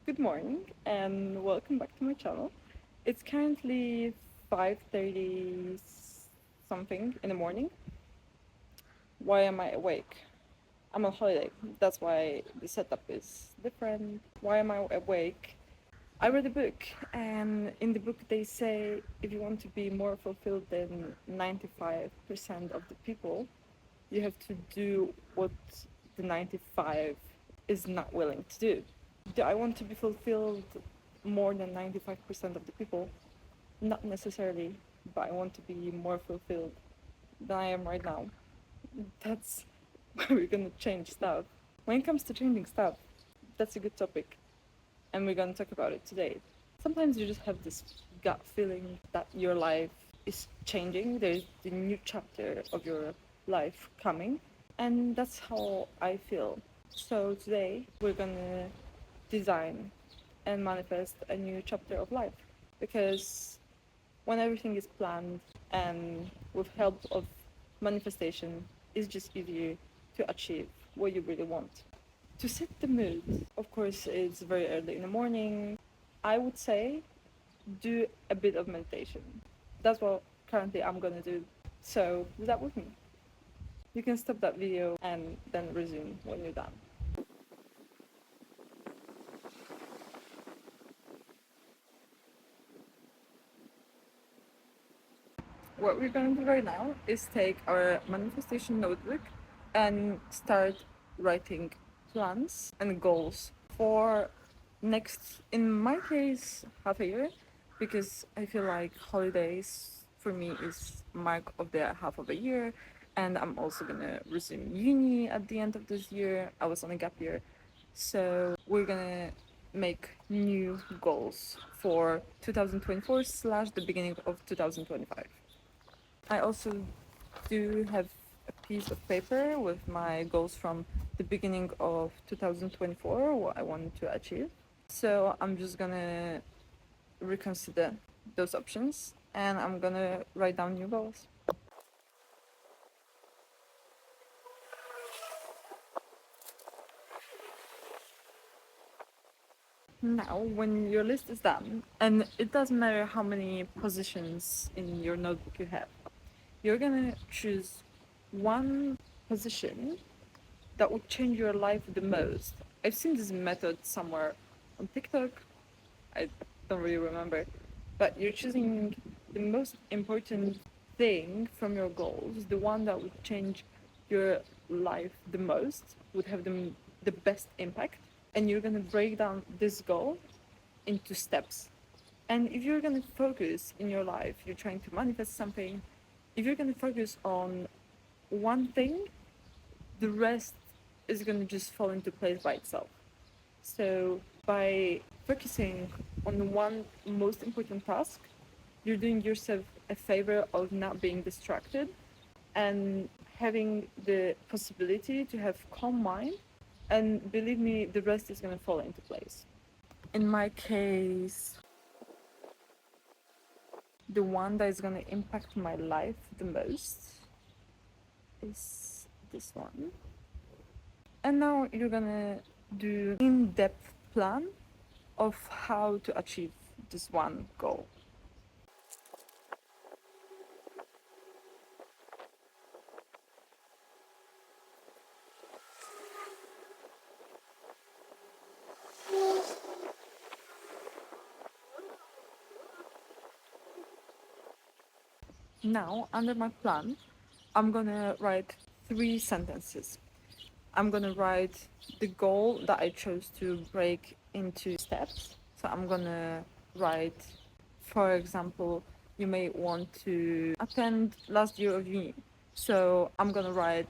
Good morning and welcome back to my channel. It's currently 5:30 something in the morning. Why am I awake? I'm on holiday. That's why the setup is different. Why am I awake? I read a book, and in the book they say if you want to be more fulfilled than 95% of the people, you have to do what the 95 is not willing to do. Do I want to be fulfilled more than 95% of the people? Not necessarily, but I want to be more fulfilled than I am right now. That's why we're gonna change stuff. When it comes to changing stuff, that's a good topic, and we're gonna talk about it today. Sometimes you just have this gut feeling that your life is changing, there's the new chapter of your life coming, and that's how I feel. So today we're gonna design and manifest a new chapter of life, because when everything is planned and with help of manifestation, it's just easier to achieve what you really want. To set the mood, of course, it's very early in the morning. I would say do a bit of meditation. That's what currently I'm gonna do. So do that with me. You can stop that video and then resume when you're done. What we're going to do right now is take our manifestation notebook and start writing plans and goals for next, in my case, half a year, because I feel like holidays for me is mark of the half of a year, and I'm also gonna resume uni at the end of this year. I was on a gap year, so we're gonna make new goals for 2024 slash the beginning of 2025. I also do have a piece of paper with my goals from the beginning of 2024, what I wanted to achieve. So I'm just gonna reconsider those options and I'm gonna write down new goals. Now, when your list is done, and it doesn't matter how many positions in your notebook you have, you're gonna choose one position that would change your life the most. I've seen this method somewhere on TikTok. I don't really remember. But you're choosing the most important thing from your goals, the one that would change your life the most, would have the best impact. And you're gonna break down this goal into steps. And if you're gonna focus in your life, you're trying to manifest something, if you're gonna focus on one thing, the rest is going to just fall into place by itself. So by focusing on one most important task, you're doing yourself a favor of not being distracted and having the possibility to have calm mind, and believe me, the rest is going to fall into place. In my case, the one that is going to impact my life the most is this one. And now you're gonna do in-depth plan of how to achieve this one goal. Now, under my plan, I'm gonna write 3 sentences. I'm gonna write the goal that I chose to break into steps. So I'm gonna write, for example, you may want to attend last year of uni. So I'm gonna write,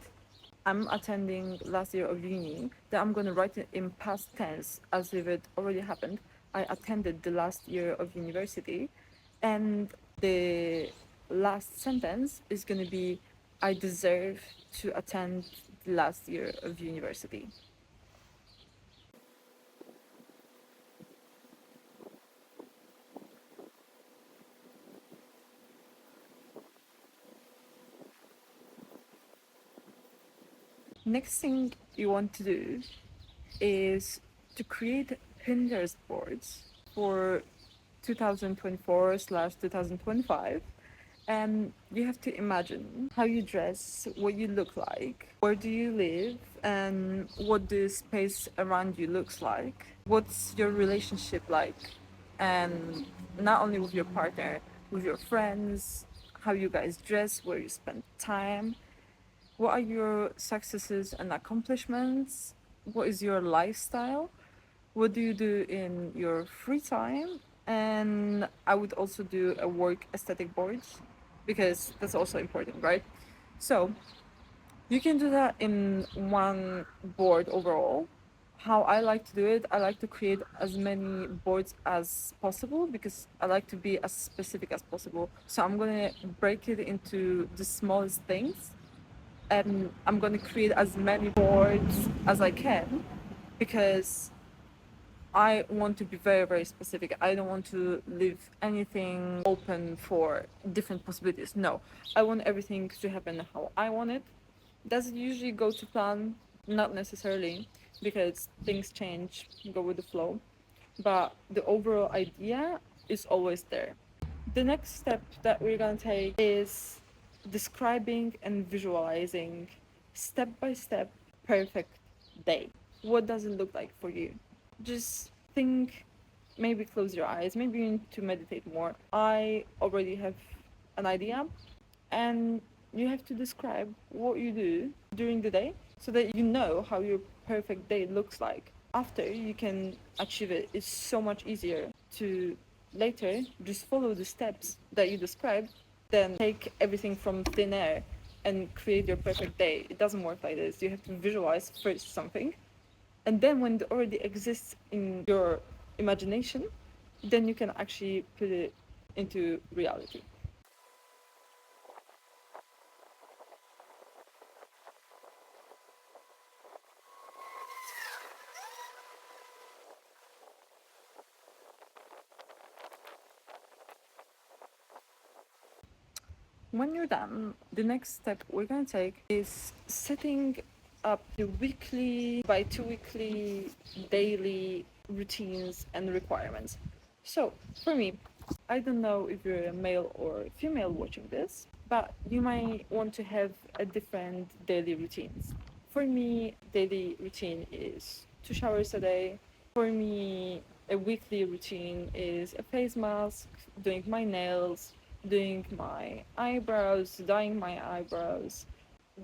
I'm attending last year of uni. Then I'm gonna write it in past tense as if it already happened. I attended the last year of university, and the last sentence is gonna be, I deserve to attend the last year of university. Next thing you want to do is to create Pinterest boards for 2024/2025, and you have to imagine how you dress, what you look like, where do you live, and what the space around you looks like. What's your relationship like? And not only with your partner, with your friends, how you guys dress, where you spend time, what are your successes and accomplishments, what is your lifestyle, what do you do in your free time. And I would also do a work aesthetic board because that's also important, right? So you can do that in one board overall. How I like to do it, I like to create as many boards as possible because I like to be as specific as possible. So I'm gonna break it into the smallest things, and I'm gonna create as many boards as I can because I want to be very, very specific. I don't want to leave anything open for different possibilities. No, I want everything to happen how I want it. Does it usually go to plan? Not necessarily, because things change, go with the flow. But the overall idea is always there. The next step that we're gonna take is describing and visualizing step by step perfect day. What does it look like for you? Just think, maybe close your eyes, maybe you need to meditate more. I already have an idea, and you have to describe what you do during the day so that you know how your perfect day looks like. After you can achieve it, it's so much easier to later just follow the steps that you described than take everything from thin air and create your perfect day. It doesn't work like this. You have to visualize first something, and then when it already exists in your imagination, then you can actually put it into reality. When you're done, the next step we're gonna take is setting up the weekly, by 2 weekly, daily routines and requirements. So, for me, I don't know if you're a male or female watching this, but you might want to have a different daily routines. For me, daily routine is 2 showers a day. For me, a weekly routine is a face mask, doing my nails, doing my eyebrows, dyeing my eyebrows.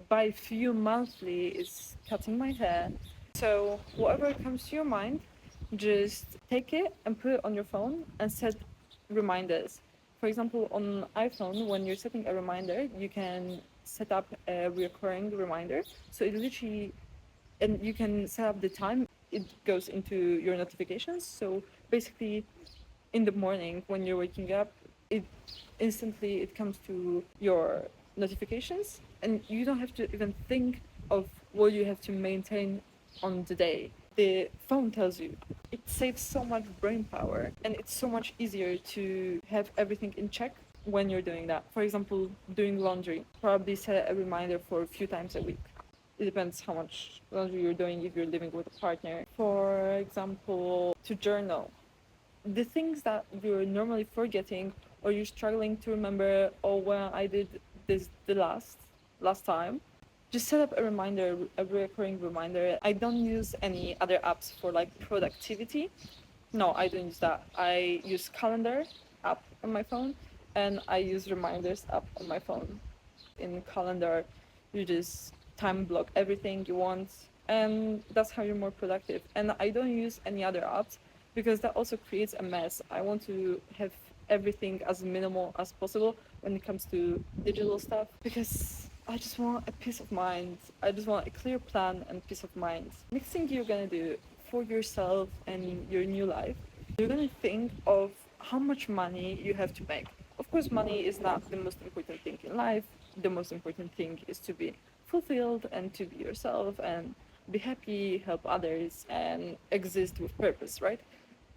By few monthly is cutting my hair. So whatever comes to your mind, just take it and put it on your phone and set reminders. For example, on iPhone, when you're setting a reminder, you can set up a recurring reminder. So it literally, and you can set up the time it goes into your notifications. So basically, in the morning when you're waking up, it instantly it comes to your notifications, and you don't have to even think of what you have to maintain on the day. The phone tells you. It saves so much brain power, and it's so much easier to have everything in check when you're doing that. For example, doing laundry, probably set a reminder for a few times a week. It depends how much laundry you're doing if you're living with a partner. For example, to journal, the things that you're normally forgetting or you're struggling to remember, oh, when I did this the last time, just set up a reminder, a recurring reminder. I don't use any other apps for like productivity. No, I don't use that. I use calendar app on my phone, and I use reminders app on my phone. In calendar, you just time block everything you want, and that's how you're more productive. And I don't use any other apps because that also creates a mess. I want to have everything as minimal as possible when it comes to digital stuff because I just want a peace of mind. I just want a clear plan and peace of mind. Next thing you're gonna do for yourself and your new life, you're gonna think of how much money you have to make. Of course, money is not the most important thing in life. The most important thing is to be fulfilled and to be yourself and be happy, help others, and exist with purpose, right?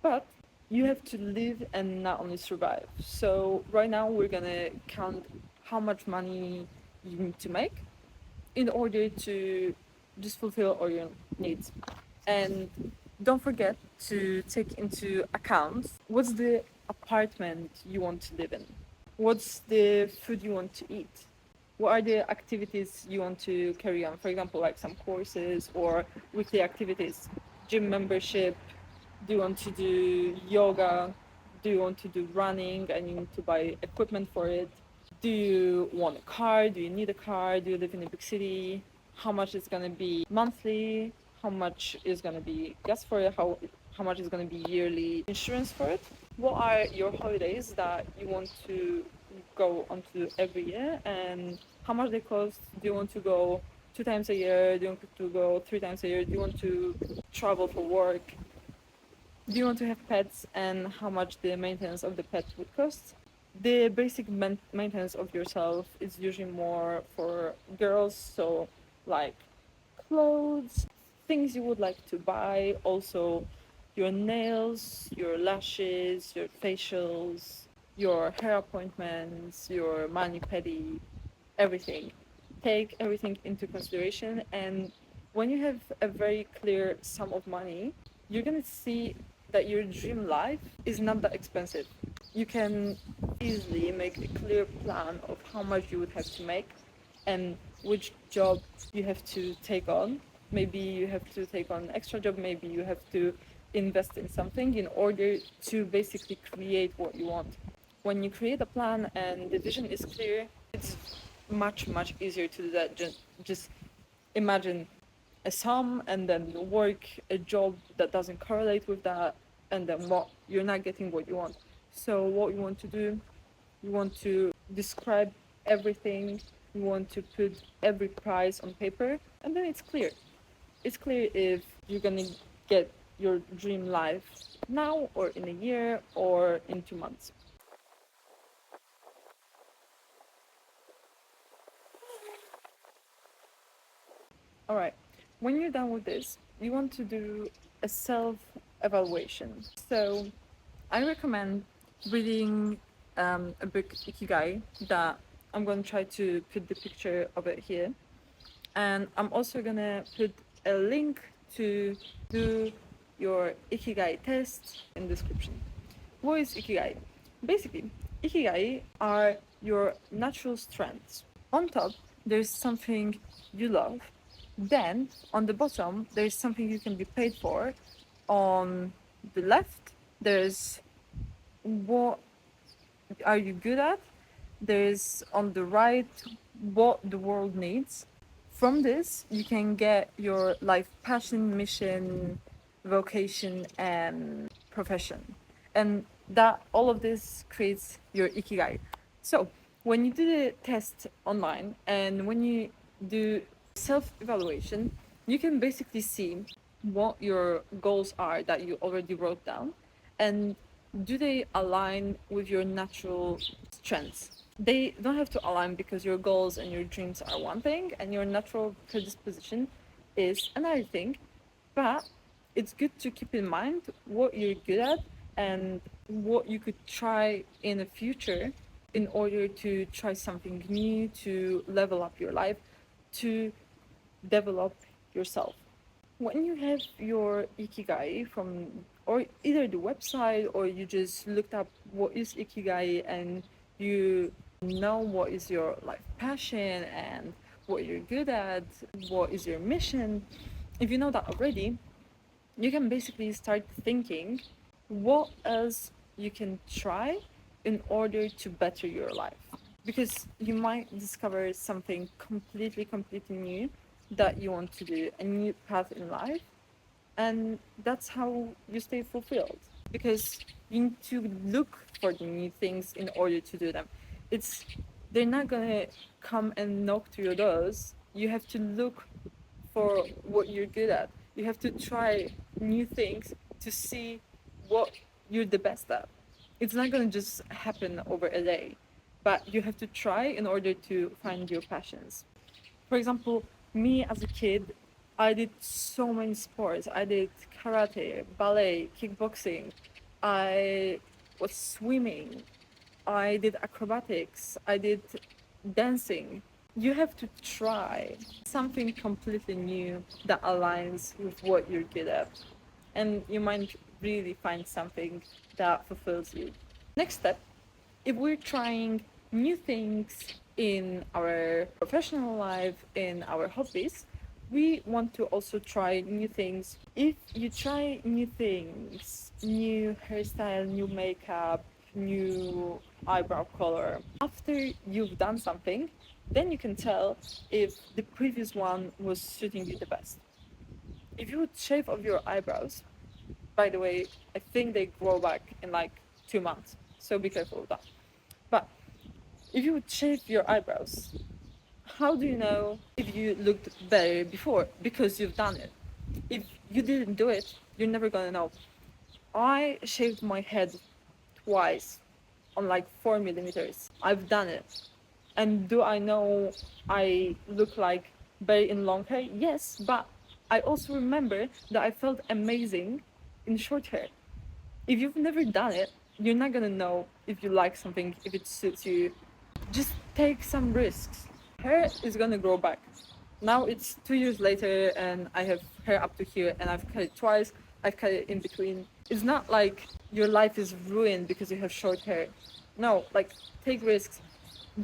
But you have to live and not only survive. So right now we're gonna count how much money you need to make in order to just fulfill all your needs. And Don't forget to take into account what's the apartment you want to live in, what's the food you want to eat, what are the activities you want to carry on. For example, like some courses or weekly activities, gym membership. Do you want to do yoga? Do you want to do running and you need to buy equipment for it? Do you want a car? Do you need a car? Do you live in a big city? How much is going to be monthly? How much is going to be gas for it? How much is going to be yearly insurance for it? What are your holidays that you want to go onto every year, and how much they cost? Do you want to go 2 times a year? Do you want to go 3 times a year? Do you want to travel for work? Do you want to have pets, and how much the maintenance of the pet would cost? The basic maintenance of yourself is usually more for girls, so like clothes, things you would like to buy, also your nails, your lashes, your facials, your hair appointments, your mani-pedi, everything. Take everything into consideration, and when you have a very clear sum of money, you're gonna see that your dream life is not that expensive. You can easily make a clear plan of how much you would have to make and which job you have to take on. Maybe you have to take on an extra job, maybe you have to invest in something in order to basically create what you want. When you create a plan and the vision is clear, it's much easier to do that. Just imagine a sum and then work a job that doesn't correlate with that, and then what you're not getting what you want. So what you want to do, you want to describe everything, you want to put every price on paper, and then it's clear. It's clear if you're gonna get your dream life now or in a year or in 2 months. All right, when you're done with this, you want to do a self evaluation. So I recommend reading a book, Ikigai, that I'm going to try to put the picture of it here. And I'm also going to put a link to do your Ikigai test in the description. What is Ikigai? Basically, Ikigai are your natural strengths. On top, there's something you love. Then, on the bottom, there's something you can be paid for. On the left, there's what are you good at. There's on the right what the world needs. From this, you can get your life passion, mission, vocation, and profession. And that all of this creates your ikigai. So, when you do the test online and when you do self evaluation, you can basically see what your goals are that you already wrote down, and do they align with your natural strengths. They don't have to align because your goals and your dreams are one thing and your natural predisposition is another thing, but it's good to keep in mind what you're good at and what you could try in the future in order to try something new, to level up your life, to develop yourself. When you have your ikigai from or either the website or you just looked up what is ikigai and you know what is your life passion and what you're good at, what is your mission, if you know that already, you can basically start thinking what else you can try in order to better your life. Because you might discover something completely new that you want to do, a new path in life, and that's how you stay fulfilled, because you need to look for the new things in order to do them. It's they're not gonna come and knock to your doors. You have to look for what you're good at. You have to try new things to see what you're the best at. It's not gonna just happen over a day, but you have to try in order to find your passions. For example, me as a kid, I did so many sports. I did karate, ballet, kickboxing. I was swimming. I did acrobatics. I did dancing. You have to try something completely new that aligns with what you're good at. and you might really find something that fulfills you. Next step, if we're trying new things in our professional life, in our hobbies, we want to also try new things. If you try new things, new hairstyle, new makeup, new eyebrow color, after you've done something, then you can tell if the previous one was suiting you the best. If you would shave off your eyebrows, by the way, I think they grow back in like 2 months, so be careful with that. But if you would shave your eyebrows, how do you know if you looked better before? Because you've done it. If you didn't do it, you're never gonna know. I shaved my head twice on like 4 millimeters. I've done it. And do I know I look like better in long hair? Yes, but I also remember that I felt amazing in short hair. If you've never done it, you're not gonna know if you like something, if it suits you. Just take some risks. Hair is gonna grow back. Now it's 2 years later and I have hair up to here and I've cut it twice, I've cut it in between. It's not like your life is ruined because you have short hair. No, like take risks.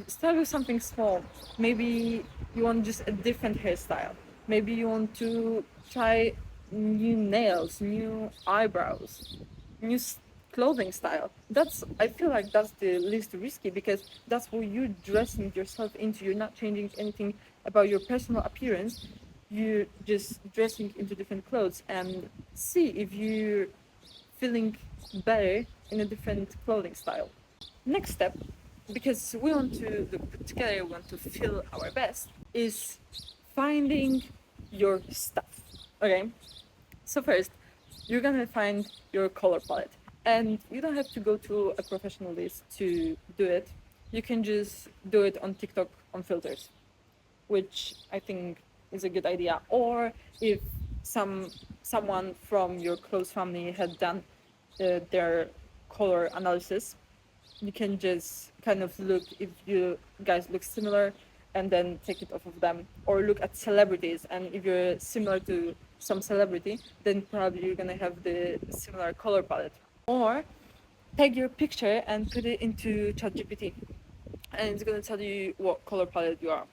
Start with something small. Maybe you want just a different hairstyle. Maybe you want to try new nails, new eyebrows, new clothing style. That's, I feel like that's the least risky because that's what you're dressing yourself into. You're not changing anything about your personal appearance. You're just dressing into different clothes and see if you're feeling better in a different clothing style. Next step, because we want to look put together, we want to feel our best, is finding your stuff. Okay? So first, you're gonna find your color palette. And you don't have to go to a professionalist to do it. You can just do it on TikTok on filters, which I think is a good idea. Or if someone from your close family had done their color analysis, you can just kind of look if you guys look similar and then take it off of them, or look at celebrities, and if you're similar to some celebrity, then probably you're gonna have the similar color palette. Or take your picture and put it into ChatGPT, and it's gonna tell you what color palette you are.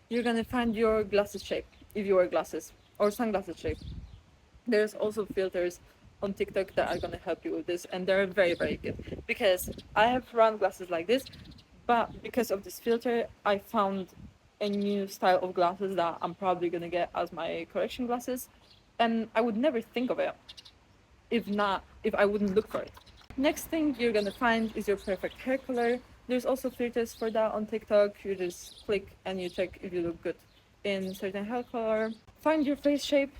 You're gonna find your glasses shape if you wear glasses, or sunglasses shape. There's also filters on TikTok that are gonna help you with this, and they're very, very good. Because I have round glasses like this, but because of this filter, I found a new style of glasses that I'm probably gonna get as my correction glasses, and I would never think of it if I wouldn't look for it. Next thing you're gonna find is your perfect hair color. There's also filters for that on TikTok. You just click and you check if you look good in certain hair color. Find your face shape.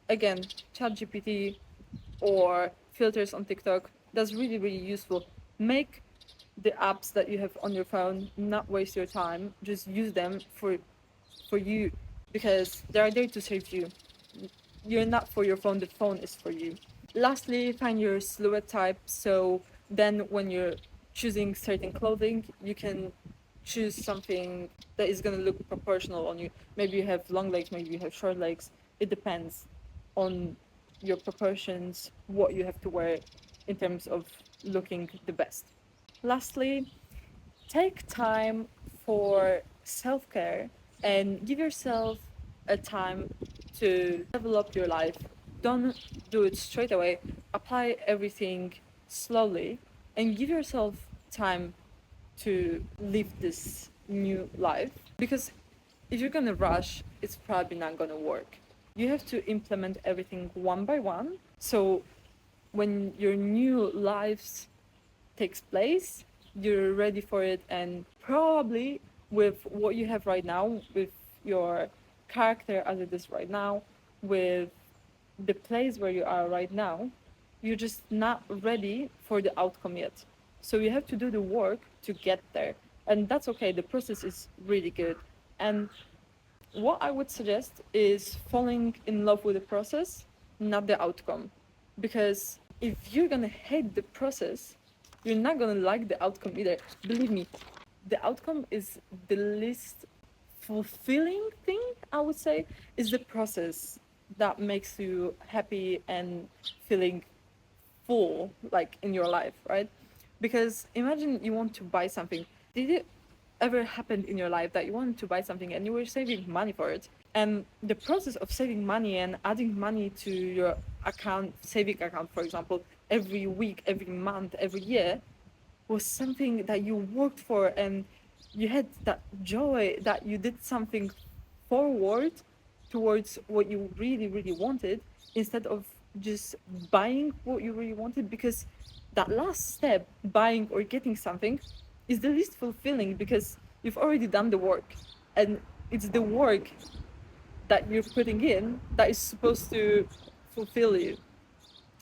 Again, ChatGPT or filters on TikTok. That's really, really useful. Make the apps that you have on your phone not waste your time. Just use them for you, because they are there to serve you. You're not for your phone, the phone is for you. Lastly, find your silhouette type. So then when you're choosing certain clothing, you can choose something that is going to look proportional on you. Maybe you have long legs, maybe you have short legs. It depends on your proportions, what you have to wear in terms of looking the best. Lastly, take time for self-care and give yourself a time to develop your life. Don't do it straight away. Apply everything slowly and give yourself time to live this new life, because if you're gonna rush, it's probably not gonna work. You have to implement everything one by one, so when your new lives takes place, you're ready for it, and probably with what you have right now, with your character as it is right now, with the place where you are right now, you're just not ready for the outcome yet. So you have to do the work to get there, and that's okay. The process is really good. And what I would suggest is falling in love with the process, not the outcome. Because if you're gonna hate the process, you're not gonna like the outcome either. Believe me, the outcome is the least fulfilling thing, I would say, is the process. that makes you happy and feeling full, like in your life, right? Because imagine you want to buy something. Did it ever happen in your life that you wanted to buy something and you were saving money for it? And the process of saving money and adding money to your account, saving account, for example, every week, every month, every year, was something that you worked for, and you had that joy that you did something forward towards what you really, really wanted, instead of just buying what you really wanted. Because that last step, buying or getting something, is the least fulfilling, because you've already done the work, and it's the work that you're putting in that is supposed to fulfill you,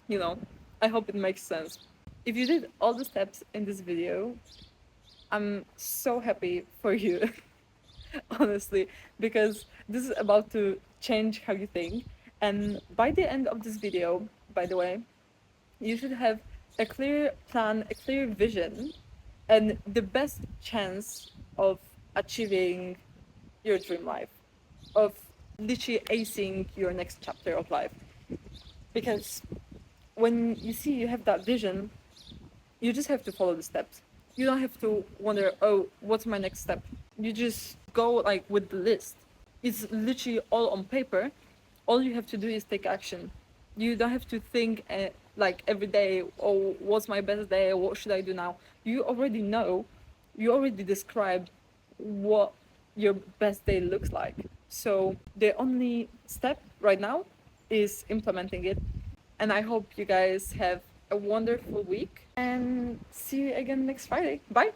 you know. I hope it makes sense. If you did all the steps in this video, I'm so happy for you. Honestly, because this is about to change how you think. And by the end of this video, by the way, you should have a clear plan, a clear vision, and the best chance of achieving your dream life, of literally acing your next chapter of life. Because when you see you have that vision, you just have to follow the steps. You don't have to wonder, oh, what's my next step? You just go like with the list. It's literally all on paper. All you have to do is take action. You don't have to think like every day, oh, what's my best day? What should I do now? You already know. You already described what your best day looks like. So the only step right now is implementing it. And I hope you guys have a wonderful week, and see you again next Friday. Bye.